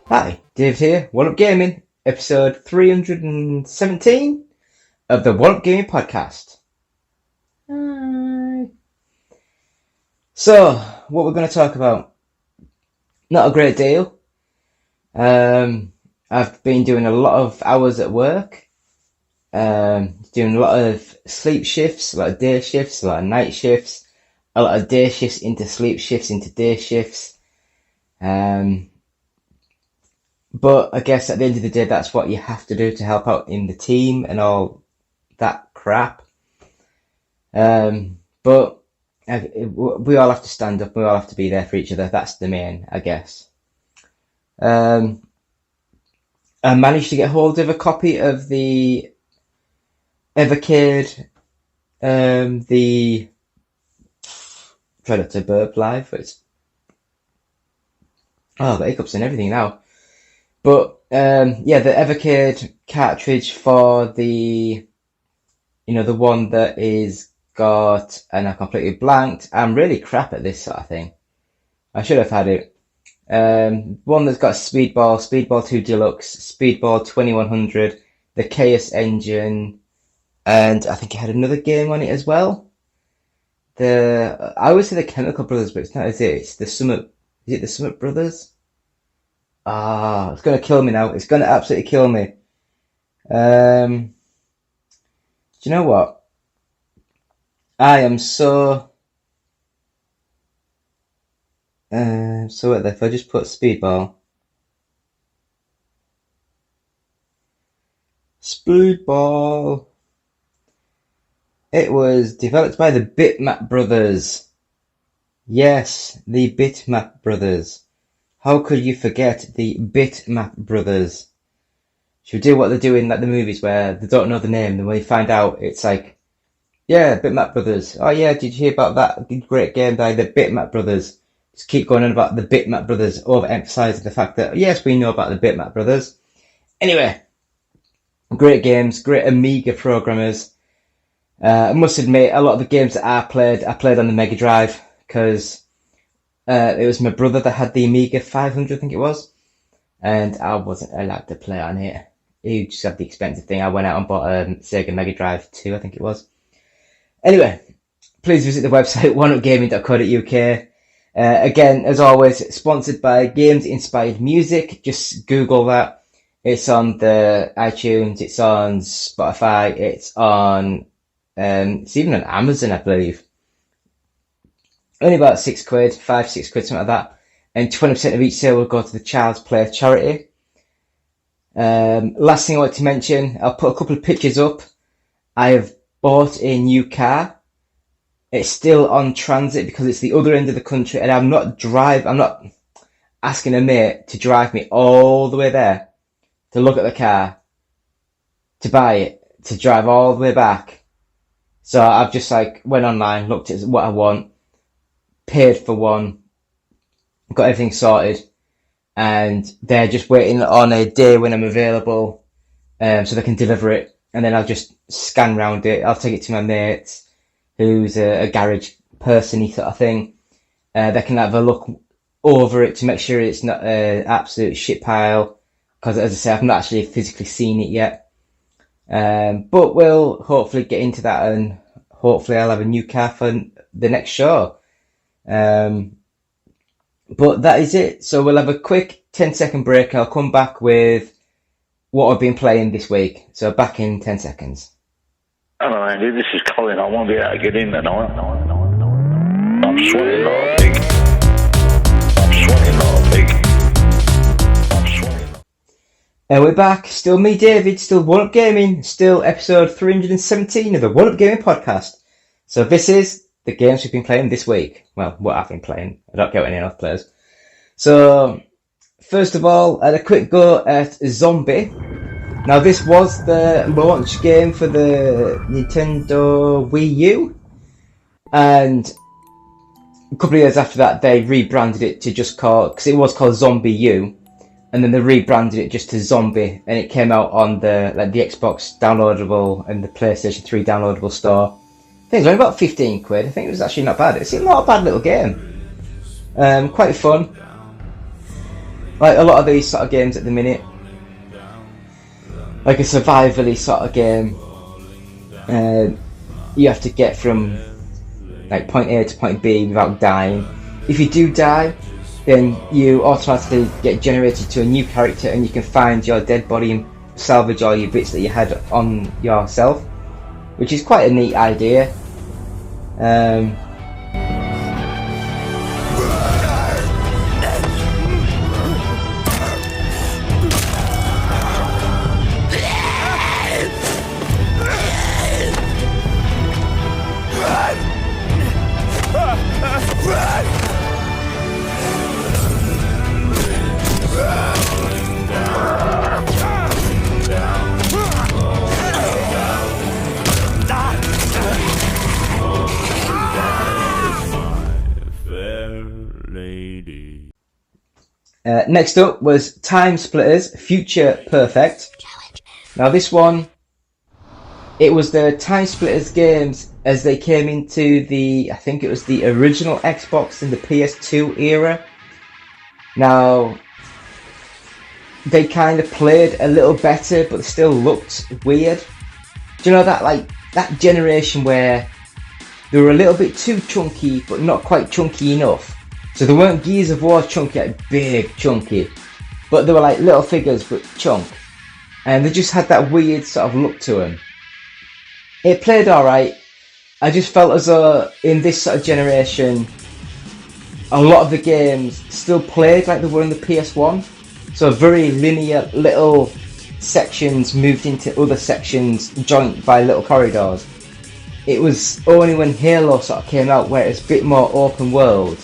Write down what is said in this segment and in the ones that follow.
Hi, Dave here, One Up Gaming, episode 317 of the One Up Gaming podcast. So, what we're going to talk about? Not a great deal. I've been doing a lot of hours at work, doing a lot of sleep shifts, a lot of day shifts, a lot of night shifts, a lot of day shifts into sleep shifts into day shifts. But I guess at the end of the day, that's what you have to do to help out in the team and all that crap. But we all have to stand up. We all have to be there for each other. That's the main, I guess. I managed to get hold of a copy of the Evercade, the try not to burp live, but it's the hiccups and everything now. But yeah, the Evercade cartridge for the one that is got, and I completely blanked. I'm really crap at this sort of thing. I should have had it. One that's got Speedball 2 Deluxe, Speedball 2100, the Chaos Engine, and I think it had another game on it as well. I always say the Chemical Brothers, but it's not, is it? It's the Summit. Is it the Summit Brothers? It's going to kill me now. It's going to absolutely kill me. Do you know what? I am so if I just put Speedball. It was developed by the Bitmap Brothers. Yes, the Bitmap Brothers. How could you forget the Bitmap Brothers? Should do what they're doing like the movies where they don't know the name, and when you find out, it's like, yeah, Bitmap Brothers. Oh yeah, did you hear about that great game by the Bitmap Brothers? Just keep going on about the Bitmap Brothers, overemphasizing the fact that, yes, we know about the Bitmap Brothers. Anyway, great games, great Amiga programmers. I must admit, a lot of the games that I played on the Mega Drive, because it was my brother that had the Amiga 500, I think it was, and I wasn't allowed to play on it. He just had the expensive thing. I went out and bought a Sega Mega Drive 2, I think it was. Anyway, please visit the website oneupgaming.co.uk. Again, as always, sponsored by Games Inspired Music. Just Google that. It's on the iTunes, it's on Spotify, it's on, it's even on Amazon, I believe. Only about £6, £5-6, something like that. And 20% of each sale will go to the Child's Play charity. Last thing I want to mention, I'll put a couple of pictures up. I have bought a new car. It's still on transit because it's the other end of the country, and I'm not asking a mate to drive me all the way there to look at the car, to buy it, to drive all the way back. So I've just went online, looked at what I want, paid for one, got everything sorted, and they're just waiting on a day when I'm available, so they can deliver it, and then I'll just scan round it. I'll take it to my mate, who's a garage person-y sort of thing. They can have a look over it to make sure it's not an absolute shit pile, because as I say, I've not actually physically seen it yet. But we'll hopefully get into that, and hopefully I'll have a new car for the next show. But that is it. So we'll have a quick 10-second break. I'll come back with what I've been playing this week. So back in 10 seconds. Hello, Andy. This is Colin. I won't be able to get in tonight. I'm sweating like a pig. And we're back. Still me, David. Still One Up Gaming. Still episode 317 of the One Up Gaming podcast. So this is the games we've been playing this week. Well, what I've been playing. I don't count any other players. So, first of all, I had a quick go at Zombie. Now, this was the launch game for the Nintendo Wii U. And a couple of years after that, they rebranded it to just call, because it was called Zombie U. and then they rebranded it just to Zombie, and it came out on the Xbox downloadable and the PlayStation 3 downloadable store. I think it was only about 15 quid. I think it was actually not bad. It's not a bad little game. Quite fun. Like a lot of these sort of games at the minute, like a survival-y sort of game, you have to get from like point A to point B without dying. If you do die, then you automatically get generated to a new character, and you can find your dead body and salvage all your bits that you had on yourself, which is quite a neat idea. Next up was Time Splitters Future Perfect. Now this one, it was the Time Splitters games as they came into I think it was the original Xbox in the PS2 era. Now, they kind of played a little better, but still looked weird. Do you know that generation where they were a little bit too chunky, but not quite chunky enough? So they weren't Gears of War chunky, like big chunky, but they were like little figures but chunk, and they just had that weird sort of look to them. It played alright. I just felt as though in this sort of generation, a lot of the games still played like they were in the PS1. So very linear little sections moved into other sections joined by little corridors. It was only when Halo sort of came out where it's a bit more open world,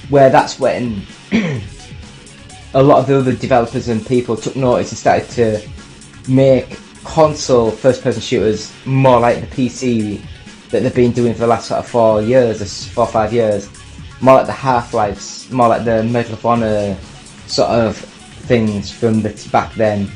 where that's when a lot of the other developers and people took notice and started to make console first-person shooters more like the PC that they've been doing for the last sort of 4 or 5 years. More like the Half-Lives, more like the Medal of Honor sort of things from back then.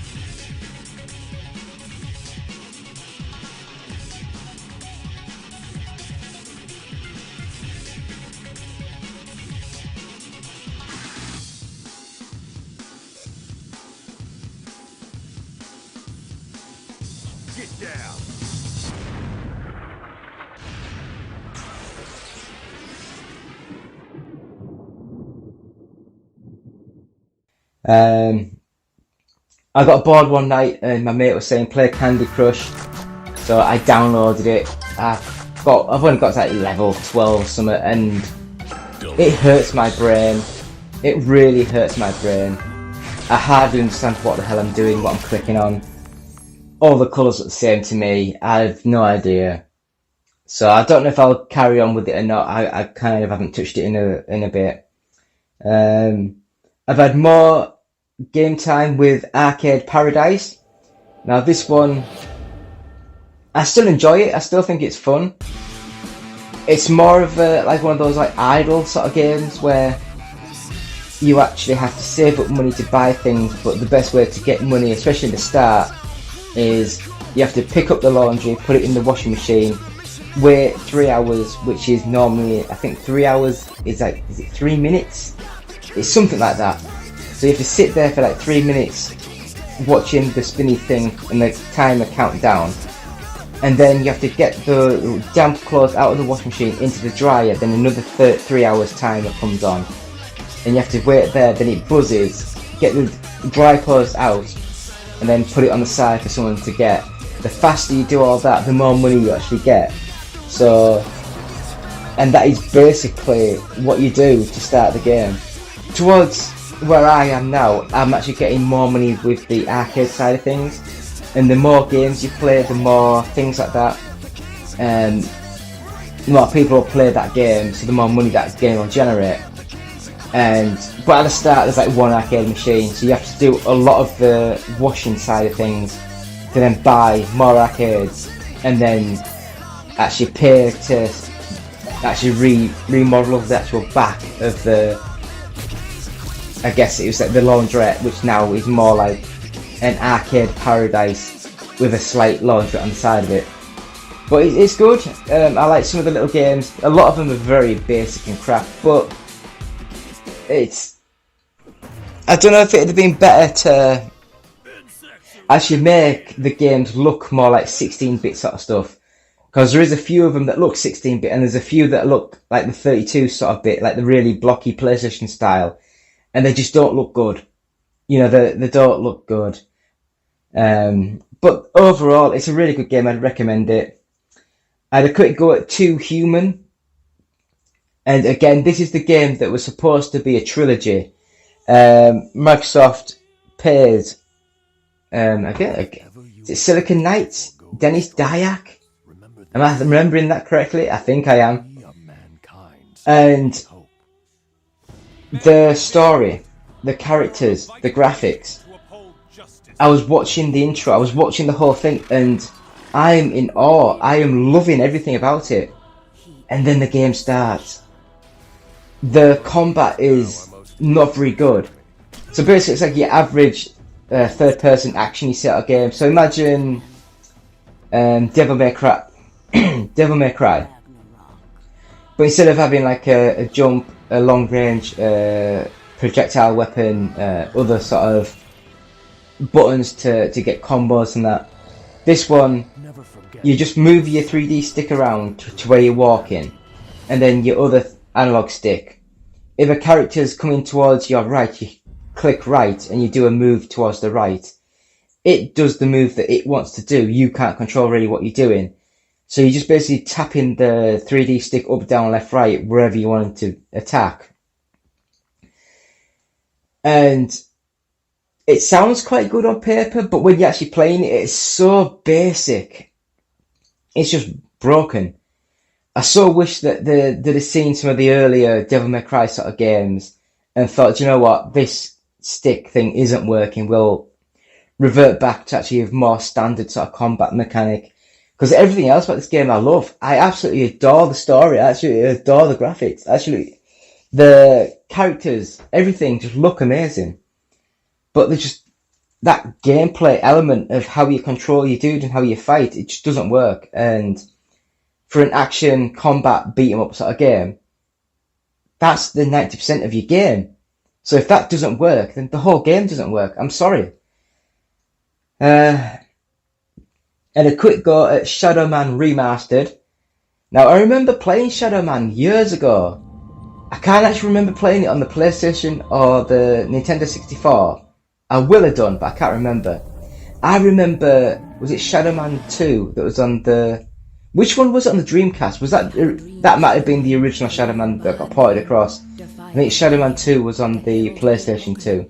I got bored one night and my mate was saying play Candy Crush, so I downloaded it. I've only got to like level 12 or something, and it hurts my brain. It really hurts my brain. I hardly understand what the hell I'm doing, what I'm clicking on. All the colours look the same to me. I have no idea. So I don't know if I'll carry on with it or not. I kind of haven't touched it in a bit. I've had more game time with Arcade Paradise. Now this one, I still enjoy it. I still think it's fun. It's more of like one of those like idle sort of games where you actually have to save up money to buy things, but the best way to get money, especially at the start, is you have to pick up the laundry, put it in the washing machine, wait 3 hours, which is normally, I think 3 hours is like, is it 3 minutes? It's something like that. So you have to sit there for like 3 minutes watching the spinny thing and the timer count down, and then you have to get the damp clothes out of the washing machine into the dryer, then another 3 hours timer comes on, and you have to wait there, then it buzzes, get the dry clothes out, and then put it on the side for someone to get. The faster you do all that, the more money you actually get. So, and that is basically what you do to start the game. Towards where I am now, I'm actually getting more money with the arcade side of things, and the more games you play, the more things like that, and the more people will play that game, so the more money that game will generate. But at the start there's like one arcade machine, so you have to do a lot of the washing side of things to then buy more arcades, and then actually pay to actually remodel the actual back of the I guess it was like the laundrette, which now is more like an arcade paradise with a slight laundrette on the side of it. But it's good. I like some of the little games. A lot of them are very basic and crap, but it's... I don't know if it would have been better to actually make the games look more like 16-bit sort of stuff. Because there is a few of them that look 16-bit, and there's a few that look like the 32 sort of bit, like the really blocky PlayStation style, and they just don't look good. You know, they don't look good. But overall, it's a really good game. I'd recommend it. I had a quick go at 2 Human. And again, this is the game that was supposed to be a trilogy. Microsoft paid, is it Silicon Knights? Dennis Dyack? Am I remembering that correctly? I think I am. And the story, the characters, the graphics. I was watching the intro, I was watching the whole thing, and I'm in awe. I am loving everything about it. And then the game starts. The combat is not very good. So basically it's like your average third-person action-y sort of game. So imagine Devil May Cry. Devil May Cry. But instead of having like a jump, a long-range projectile weapon, other sort of buttons to get combos and that, this one, you just move your 3D stick around to where you're walking, and then your other analog stick. If a character's coming towards your right, you click right and you do a move towards the right. It does the move that it wants to do. You can't control really what you're doing. So you're just basically tapping the 3D stick up, down, left, right, wherever you want to attack. And it sounds quite good on paper, but when you're actually playing it, it's so basic. It's just broken. I so wish that they'd have seen some of the earlier Devil May Cry sort of games and thought, you know what, this stick thing isn't working. We'll revert back to actually a more standard sort of combat mechanic. Because everything else about this game I love. I absolutely adore the story. I absolutely adore the graphics. Actually, the characters, everything just look amazing. But there's just that gameplay element of how you control your dude and how you fight, it just doesn't work. And for an action combat beat 'em up sort of game, that's the 90% of your game. So if that doesn't work, then the whole game doesn't work. I'm sorry. And a quick go at Shadow Man Remastered. Now, I remember playing Shadow Man years ago. I can't actually remember playing it on the PlayStation or the Nintendo 64. I will have done, but I can't remember. I remember, was it Shadow Man 2 that was on the... Which one was it on the Dreamcast? Was that... That might have been the original Shadow Man that got ported across. I think Shadow Man 2 was on the PlayStation 2. So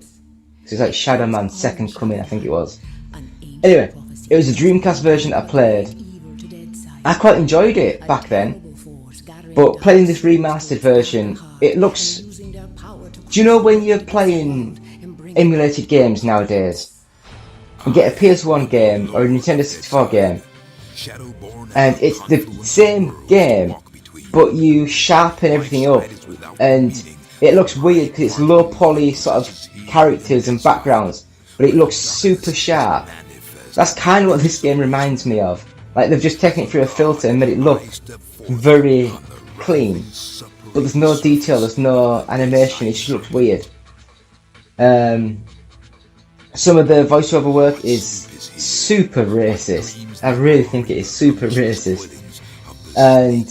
it's like Shadow Man Second Coming, I think it was. Anyway, it was a Dreamcast version that I played. I quite enjoyed it back then. But playing this remastered version, it looks... Do you know when you're playing emulated games nowadays? You get a PS1 game or a Nintendo 64 game, and it's the same game, but you sharpen everything up, and it looks weird because it's low poly sort of characters and backgrounds, but it looks super sharp. That's kind of what this game reminds me of. Like they've just taken it through a filter and made it look very clean, but there's no detail, there's no animation, it just looks weird. Some of the voiceover work is super racist. I really think it is super racist. And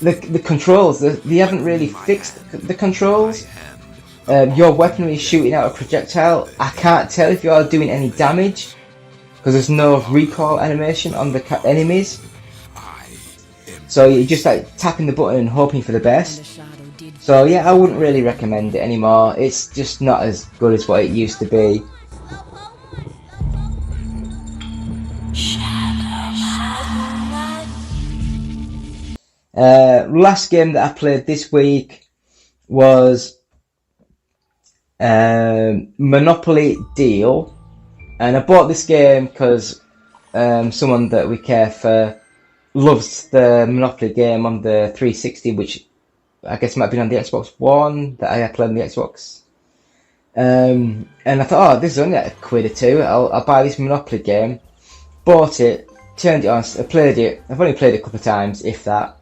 the controls, they haven't really fixed the controls. Your weaponry is shooting out a projectile. I can't tell if you are doing any damage because there's no recoil animation on the enemies. So you're just like tapping the button and hoping for the best. So yeah, I wouldn't really recommend it anymore. It's just not as good as what it used to be. Last game that I played this week was Monopoly Deal, and I bought this game because someone that we care for loves the Monopoly game on the 360, which I guess might have been on the Xbox One that I played on the Xbox And I thought, oh, this is only like £1 or £2. I'll buy this Monopoly game. Bought it, turned it on, I played it. I've only played it a couple of times, if that.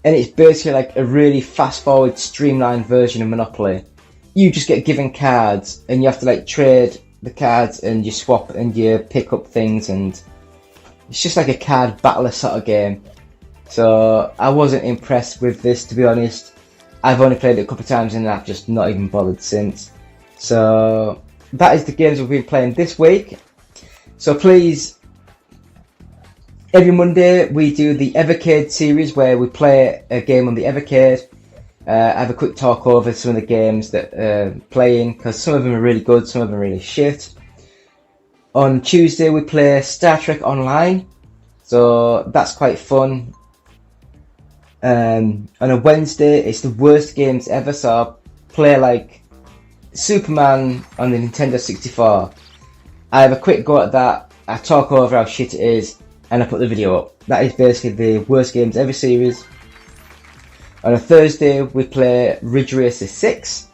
And it's basically like a really fast-forward, streamlined version of Monopoly. You just get given cards, and you have to like trade the cards, and you swap, and you pick up things, and it's just like a card battler sort of game. So I wasn't impressed with this, to be honest. I've only played it a couple of times, and I've just not even bothered since. So that is the games we've been playing this week. So please, every Monday we do the Evercade series where we play a game on the Evercade. Have a quick talk over some of the games that playing, because some of them are really good, some of them are really shit. On Tuesday we play Star Trek Online, so that's quite fun. On a Wednesday it's the worst games ever, so I'll play like Superman on the Nintendo 64. I have a quick go at that, I talk over how shit it is, and I put the video up. That is basically the worst games ever series. On a Thursday we play Ridge Racer 6,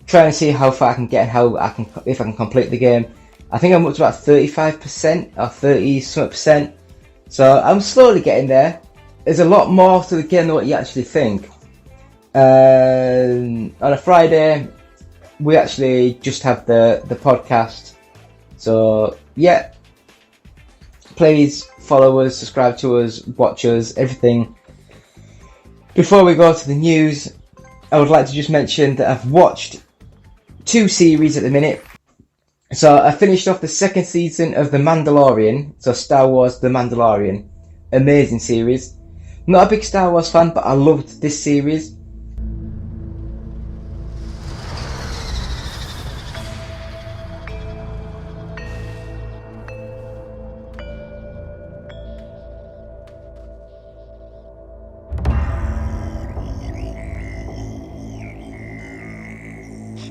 trying to see how far I can get and if I can complete the game. I think I'm up to about 35% or 30-something%, so I'm slowly getting there. There's a lot more to the game than what you actually think. On a Friday we actually just have the podcast, so yeah, please follow us, subscribe to us, watch us, everything. Before we go to the news, I would like to just mention that I've watched 2 series at the minute. So I finished off the 2nd season of The Mandalorian, so Star Wars The Mandalorian. Amazing series. Not a big Star Wars fan, but I loved this series.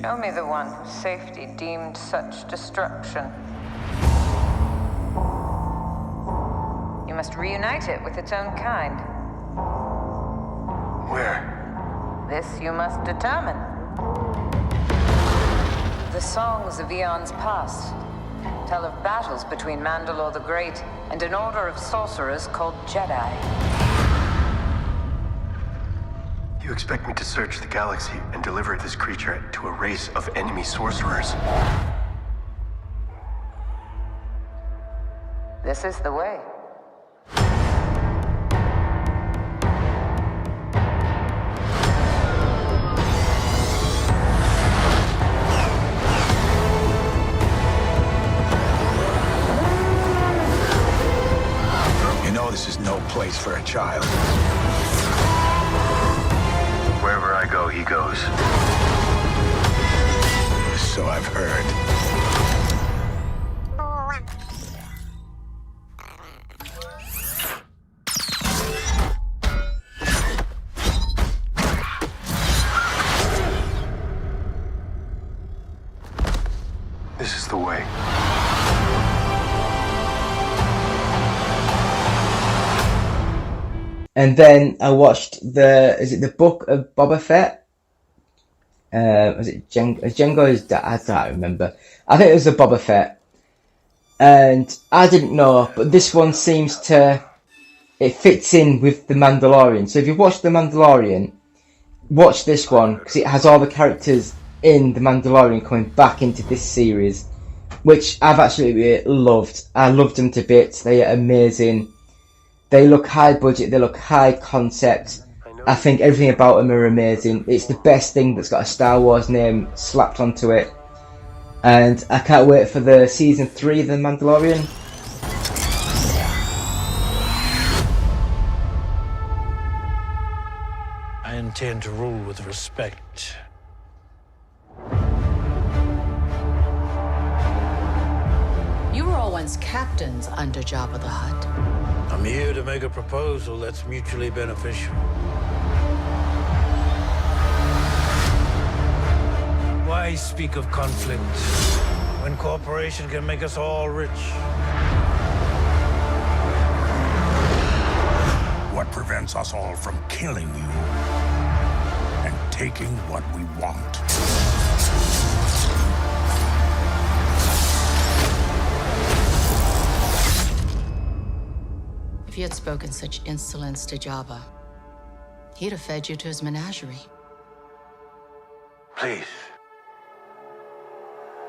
Show me the one whose safety deemed such destruction. You must reunite it with its own kind. Where? This you must determine. The songs of eons past tell of battles between Mandalore the Great and an order of sorcerers called Jedi. You expect me to search the galaxy and deliver this creature to a race of enemy sorcerers? This is the way. You know this is no place for a child. Wherever I go, he goes. So I've heard. This is the way. And then I watched the Book of Boba Fett? Was it Django's dad? I don't remember. I think it was the Boba Fett. And I didn't know, but this one seems to, it fits in with The Mandalorian. So if you've watched The Mandalorian, watch this one, because it has all the characters in The Mandalorian coming back into this series, which I've actually really loved. I loved them to bits. They are amazing. They look high budget, they look high concept. I think everything about them are amazing. It's the best thing that's got a Star Wars name slapped onto it. And I can't wait for the season 3 of The Mandalorian. I intend to rule with respect. You were all once captains under Jabba the Hutt. I'm here to make a proposal that's mutually beneficial. Why speak of conflict when cooperation can make us all rich? What prevents us all from killing you and taking what we want? you had spoken such insolence to Jabba, he'd have fed you to his menagerie. Please.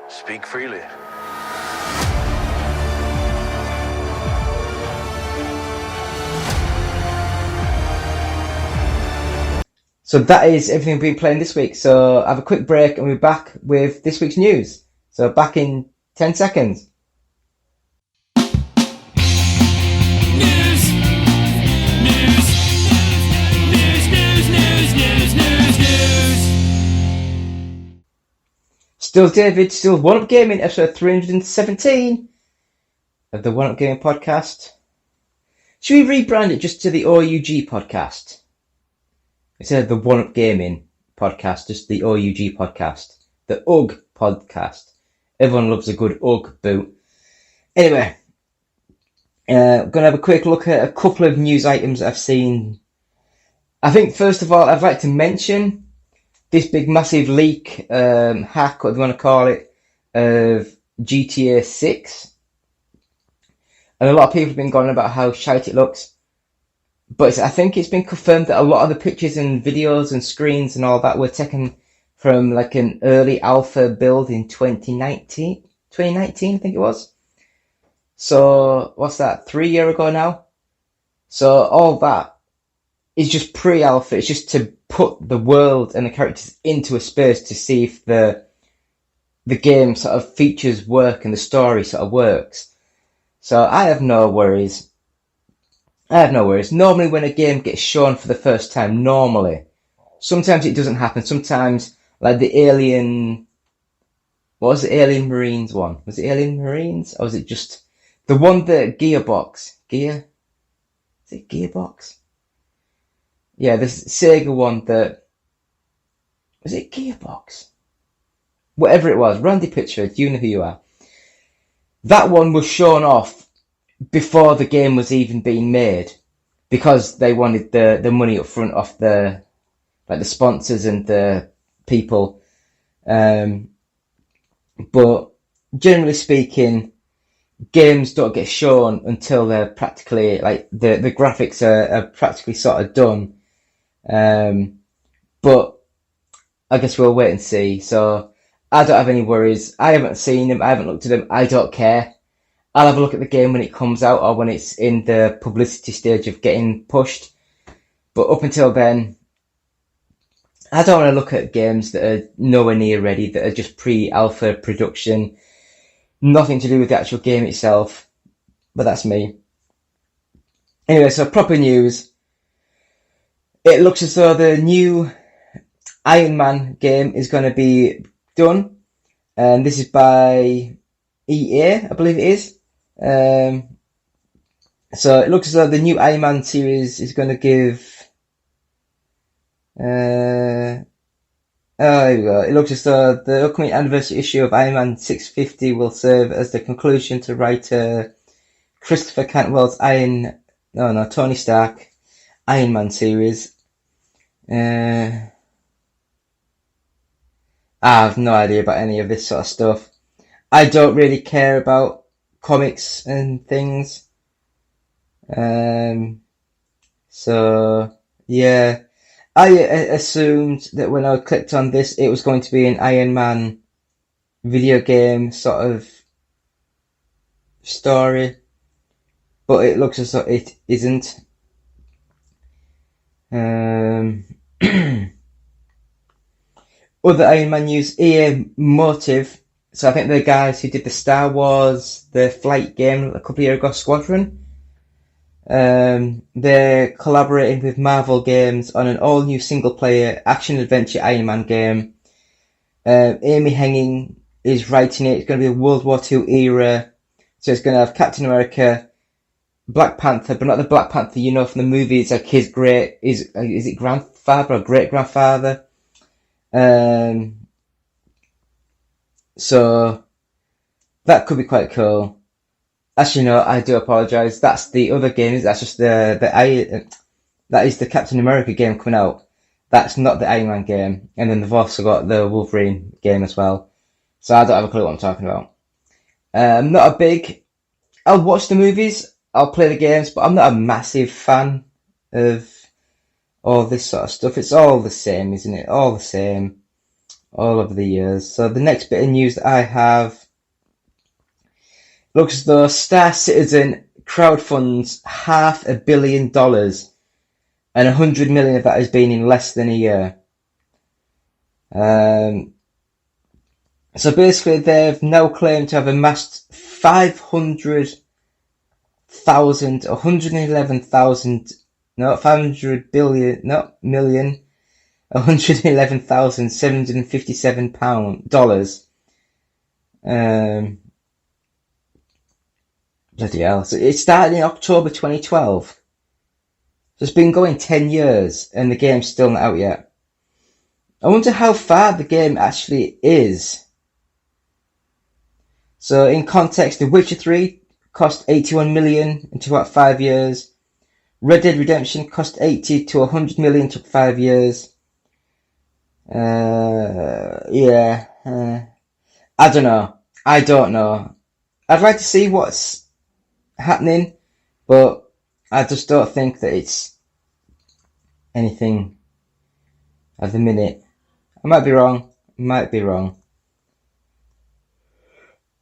Speak freely. So that is everything we've been playing this week. So have a quick break and we'll be back with this week's news. So back in 10 seconds. Still David, still One Up Gaming, episode 317 of the One Up Gaming podcast. Should we rebrand it just to the OUG podcast? Instead of the One Up Gaming podcast, just the OUG podcast. The UG podcast. Everyone loves a good UG boot. Anyway, going to have a quick look at a couple of news items I've seen. I think, first of all, I'd like to mention this big massive leak, hack, what do you want to call it, of GTA 6. And a lot of people have been going about how shite it looks. But I think it's been confirmed that a lot of the pictures and videos and screens and all that were taken from like an early alpha build in 2019, I think it was. So, what's that, 3 years ago now? So all that is just pre-alpha. It's just to put the world and the characters into a space to see if the game sort of features work and the story sort of works. So I have no worries. Normally when a game gets shown for the first time, sometimes it doesn't happen. Sometimes, like the Alien, what was the Alien Marines one? Was it Alien Marines? Or was it just the one that Gearbox? Is it Gearbox? Yeah, this Sega one that, was it Gearbox? Whatever it was, Randy Pitchford, you know who you are. That one was shown off before the game was even being made, because they wanted the money up front off the sponsors and the people. But generally speaking, games don't get shown until they're practically, like, the graphics are practically sort of done. But I guess we'll wait and see. So I don't have any worries. I haven't seen them. I haven't looked at them. I don't care. I'll have a look at the game when it comes out or when it's in the publicity stage of getting pushed. But up until then, I don't want to look at games that are nowhere near ready, that are just pre-alpha production. Nothing to do with the actual game itself. But that's me. Anyway, so proper news. It looks as though the new Iron Man game is going to be done. And this is by EA, I believe it is. So it looks as though the new Iron Man series is going to give... here we go. It looks as though the upcoming anniversary issue of Iron Man 650 will serve as the conclusion to writer Christopher Cantwell's Tony Stark Iron Man series. I have no idea about any of this sort of stuff. I don't really care about comics and things. So, yeah. I assumed that when I clicked on this, it was going to be an Iron Man video game sort of story. But it looks as though it isn't. Other Iron Man news, EA Motive. So I think the guys who did the Star Wars, the flight game a couple of years ago, Squadron. They're collaborating with Marvel Games on an all-new single-player action-adventure Iron Man game. Amy Hennig is writing it. It's going to be a World War II era. So it's going to have Captain America, Black Panther, but not the Black Panther you know from the movie. It's like his is it grandfather or great-grandfather? So that could be quite cool. Actually, no, I do apologise. That's the other game. That's just that is the Captain America game coming out. That's not the Iron Man game. And then they've also got the Wolverine game as well. So I don't have a clue what I'm talking about. I'll watch the movies. I'll play the games, but I'm not a massive fan of all this sort of stuff. It's all the same, isn't it? All the same, all over the years. So the next bit of news that I have looks as though Star Citizen crowdfunds $500 million, and 100 million of that has been in less than a year. So basically, they've now claimed to have amassed 500,000, 111,000, no, 500 billion, no, million, $111,757. Bloody hell. So it started in October 2012. So it's been going 10 years and the game's still not out yet. I wonder how far the game actually is. So in context, The Witcher 3 cost 81 million and took about 5 years. Red Dead Redemption cost 80 to 100 million, took 5 years. I don't know. I'd like to see what's happening, but I just don't think that it's anything at the minute. I might be wrong.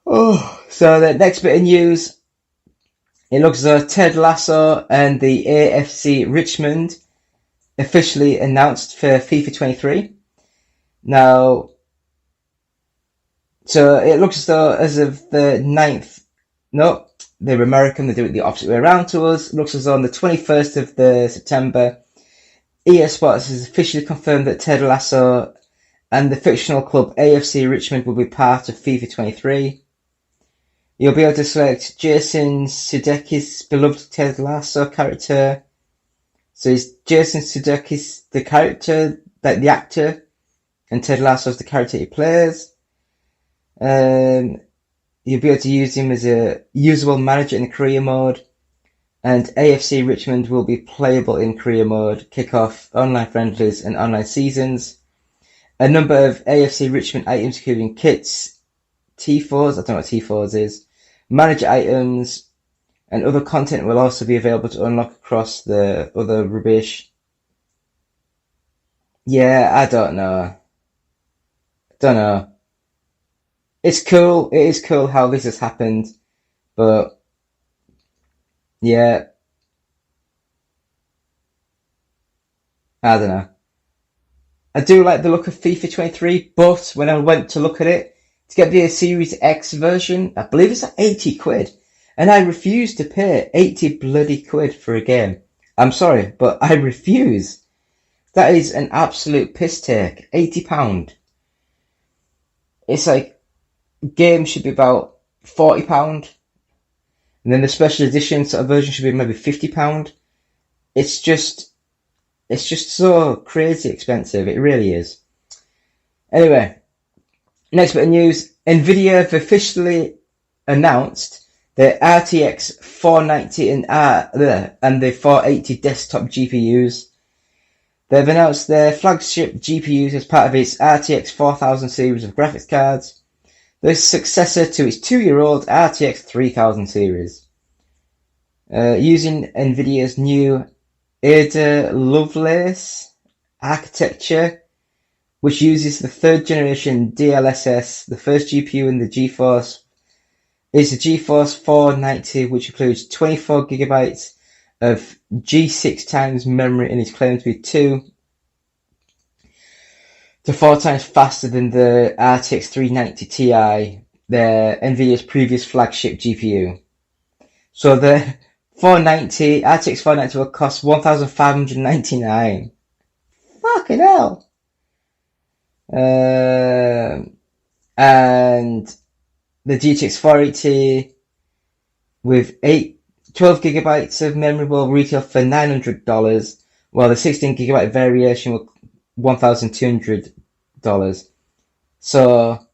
Oh, so the next bit of news. It looks as though Ted Lasso and the AFC Richmond officially announced for FIFA 23. Now, so it looks as though as of the 9th, no, they're American, they do it the opposite way around to us. It looks as though on the 21st of September, EA Sports has officially confirmed that Ted Lasso and the fictional club AFC Richmond will be part of FIFA 23. You'll be able to select Jason Sudeikis' beloved Ted Lasso character. So is Jason Sudeikis the character, like the actor, and Ted Lasso is the character he plays. You'll be able to use him as a usable manager in career mode. And AFC Richmond will be playable in career mode, kickoff, online friendlies, and online seasons. A number of AFC Richmond items, including kits, T4s, I don't know what T4s is, manager items, and other content will also be available to unlock across the other rubbish. Yeah, I don't know. It's cool. It is cool how this has happened, but yeah, I don't know. I do like the look of FIFA 23, but when I went to look at it, to get the Series X version, I believe it's at 80 quid. And I refuse to pay 80 bloody quid for a game. I'm sorry, but I refuse. That is an absolute piss take. £80. It's like, game should be about £40. And then the special edition sort of version should be maybe £50. It's just so crazy expensive. It really is. Anyway, next bit of news. Nvidia have officially announced the RTX 490 and the 480 desktop GPUs. They've announced their flagship GPUs as part of its RTX 4000 series of graphics cards, the successor to its 2-year-old RTX 3000 series. Using Nvidia's new Ada Lovelace architecture, which uses the 3rd generation DLSS, the first GPU in the GeForce is the GeForce 490, which includes 24 gigabytes of G6 times memory and is claimed to be 2 to 4 times faster than the RTX 390 Ti, Nvidia's previous flagship GPU. So the RTX 490 will cost $1,599. Fucking hell. And the GTX 480 with 12 gigabytes of memory will retail for $900, while the 16 gigabyte variation will $1,200. So,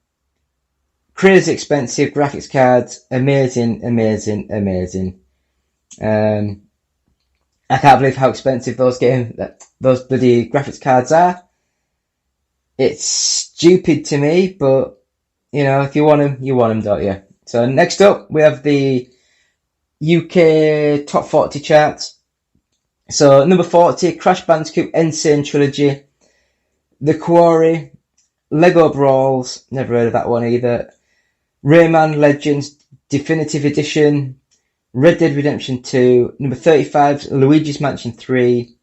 crazy expensive graphics cards, amazing. I can't believe how expensive those bloody graphics cards are. It's stupid to me, but you know, if you want them, don't you? So next up, we have the UK Top 40 charts. So number 40, Crash Bandicoot Insane Trilogy, The Quarry, Lego Brawls, never heard of that one either, Rayman Legends Definitive Edition, Red Dead Redemption 2, number 35, Luigi's Mansion 3,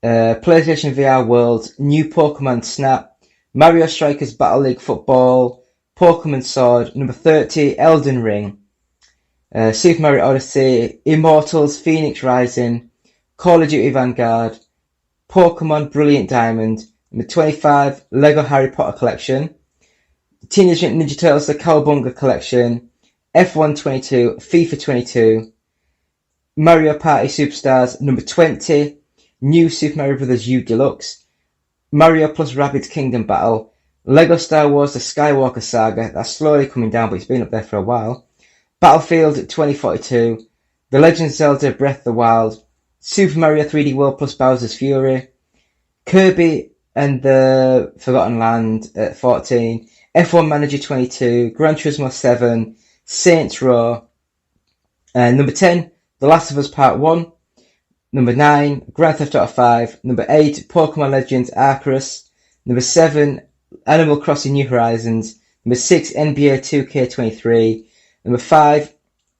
PlayStation VR World, New Pokemon Snap, Mario Strikers Battle League Football, Pokemon Sword, number 30, Elden Ring, Super Mario Odyssey, Immortals, Phoenix Rising, Call of Duty Vanguard, Pokemon Brilliant Diamond, number 25, Lego Harry Potter Collection, Teenage Mutant Ninja Turtles The Cowabunga Collection, F1 22, FIFA 22, Mario Party Superstars, number 20, New Super Mario Bros. U Deluxe, Mario plus Rabbids Kingdom Battle, Lego Star Wars The Skywalker Saga, that's slowly coming down but it's been up there for a while, Battlefield 2042, The Legend of Zelda Breath of the Wild, Super Mario 3D World plus Bowser's Fury, Kirby and the Forgotten Land at 14, F1 Manager 22, Gran Turismo 7, Saints Row, number 10, The Last of Us Part 1, number 9, Grand Theft Auto 5, number 8, Pokemon Legends Arceus, number 7, Animal Crossing New Horizons, number 6, NBA 2K23, number 5,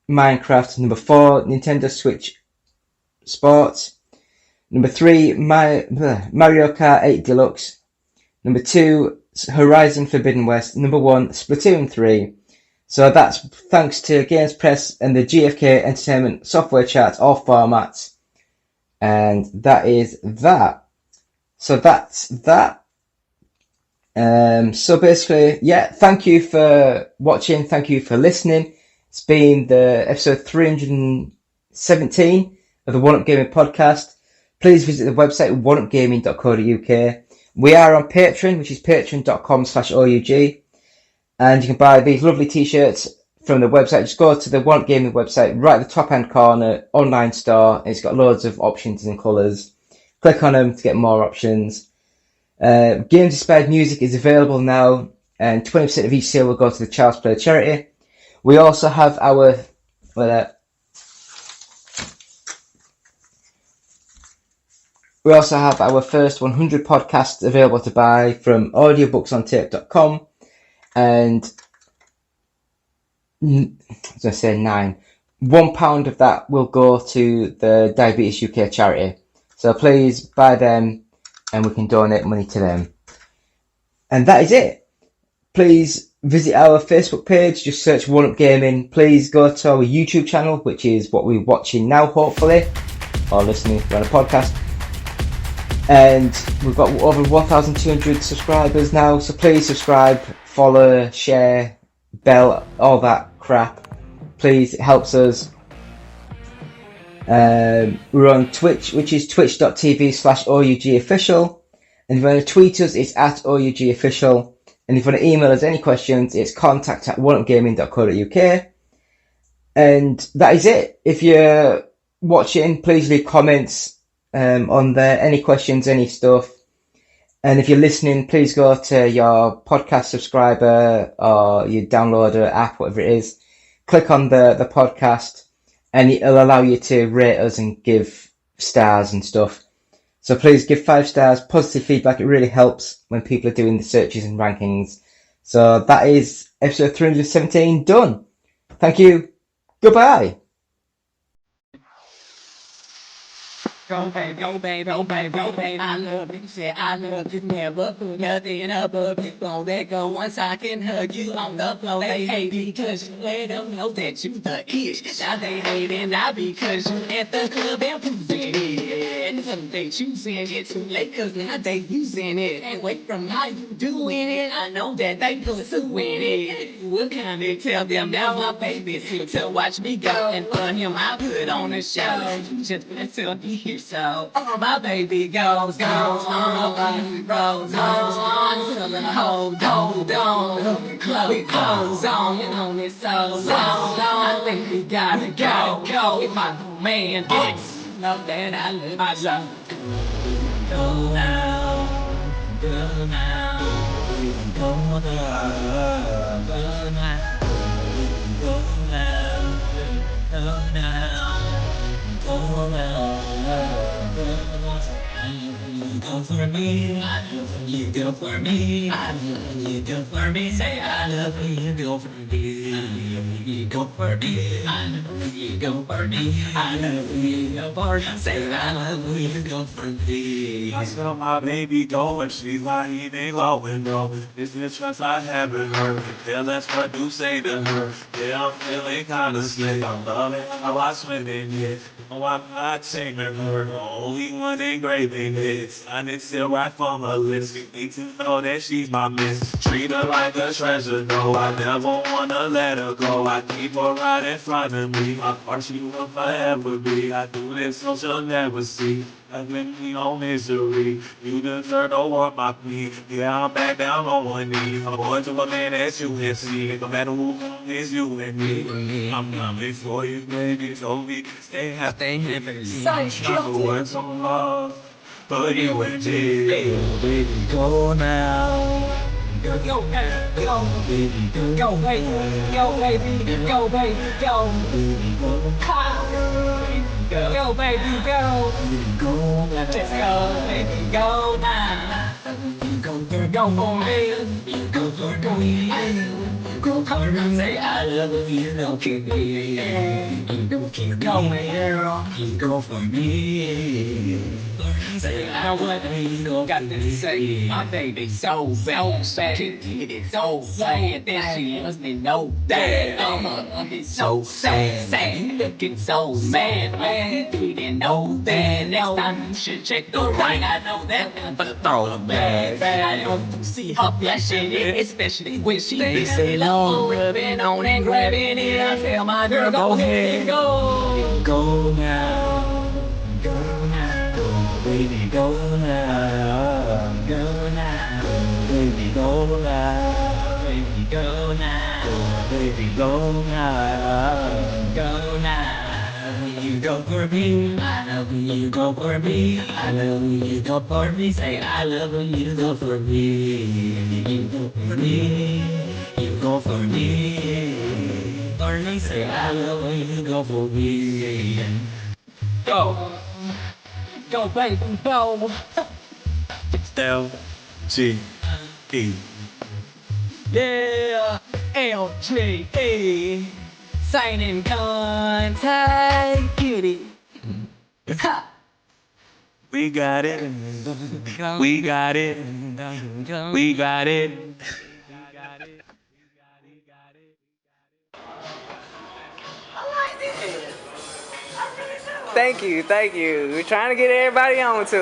Minecraft, number 4, Nintendo Switch Sports, number 3, Mario Kart 8 Deluxe, number 2, Horizon Forbidden West, number 1, Splatoon 3. So that's thanks to Games Press and the GFK Entertainment Software Charts, all formats. And that is that. So that's that. So basically, yeah, thank you for watching. Thank you for listening. It's been the episode 317 of the One Up Gaming podcast. Please visit the website oneupgaming.co.uk. We are on Patreon, which is patreon.com/OUG. And you can buy these lovely t-shirts from the website. Just go to the One Up Gaming website, right at the top hand corner, online store. It's got loads of options and colours. Click on them to get more options. Games Inspired Music is available now, and 20% of each sale will go to the Child's Play charity. We also have our first 100 podcasts available to buy from audiobooksontape.com, and I was going to say 9. £1 of that will go to the Diabetes UK charity. So please buy them and we can donate money to them. And that is it. Please visit our Facebook page, just search One Up Gaming. Please go to our YouTube channel, which is what we're watching now, hopefully, or listening on a podcast. And we've got over 1,200 subscribers now, so please subscribe, follow, share, bell, all that crap. Please, it helps us. We're on Twitch, which is twitch.tv/OUGofficial. And if you want to tweet us, it's at OUGofficial. And if you want to email us any questions, it's contact@oneupgaming.co.uk. And that is it. If you're watching, please leave comments on there, any questions, any stuff. And if you're listening, please go to your podcast subscriber or your downloader app, whatever it is. Click on the podcast and it'll allow you to rate us and give stars and stuff. So please give 5 stars, positive feedback. It really helps when people are doing the searches and rankings. So that is episode 317 done. Thank you. Goodbye. Go baby, oh baby, oh baby, oh baby, I love you, said I love you, never put nothing above you, gon' let go once I can hug you on the floor, they hate because you let them know that you the ish, now they hating now because you at the club and proving it, some they choosing it too late cause now they using it, and wait from how you doing it, I know that they pursuing it, what can they tell them now my baby's here to watch me go, and for him I put on a show, you just tell me here. So, my baby goes on, my baby rolls on, till the whole hold on, Chloe goes on it's so long, I think we gotta go, if my man thinks, know that I live my love. Go now, go now, go now, go now, go now, go now. You go for me, I love when you go for me, I love when you go for me, say I love when you go for me, you go for me, I love when you go for me, I love when you go for me, say I love when you go for me. I saw my baby going, she's not even glowing, no. It's the trust I have in her. Yeah, that's what you say to her. Yeah, I'm feeling kinda slick. I'm loving how I swim in it. No, I'm not taming her. The only one engraving it. And it's still right from her lips. You need to know that she's my miss. Treat her like a treasure, no. I never wanna let her go. I keep her right in front of me. My part she will forever be. I do this so she'll never see. I've been on misery. You deserve to warm my plea. Yeah, I'm back down on one knee. I'm going to a man that you can see. No matter who is you and me. I'm coming for you, baby. So we can stay happy. I'm the one so love. But you and me. Baby, go now. Go, go, baby, go, baby, go, baby, go, baby, go, go, baby, go, let's go, baby, go now. You go for me, you go for me, you go for me, say I love you, don't keep me, you don't keep going, you go for me. Say I what you got to say, my baby so bad, it's so sad that she must be know that it's so sad, looking so mad, man. You didn't know that. Next time you should check the right. I know that, but throw it back. I don't see her flashing it, especially when she be so long, rubbing on and grabbing it. I tell my girl, go ahead, go, go now, go now, baby, go now, go now, baby, go now, baby, go now, baby, go now, go now. You go for me, I love when you go for me, I love when you go for me, say I love when you go for me, you go for me, you go for me, say I love when you go for me. Go, go baby, go. L-G-E. Yeah, LGE, signing contact, get it. Ha! We got it. We got it. We got it. Thank you, thank you. We're trying to get everybody on to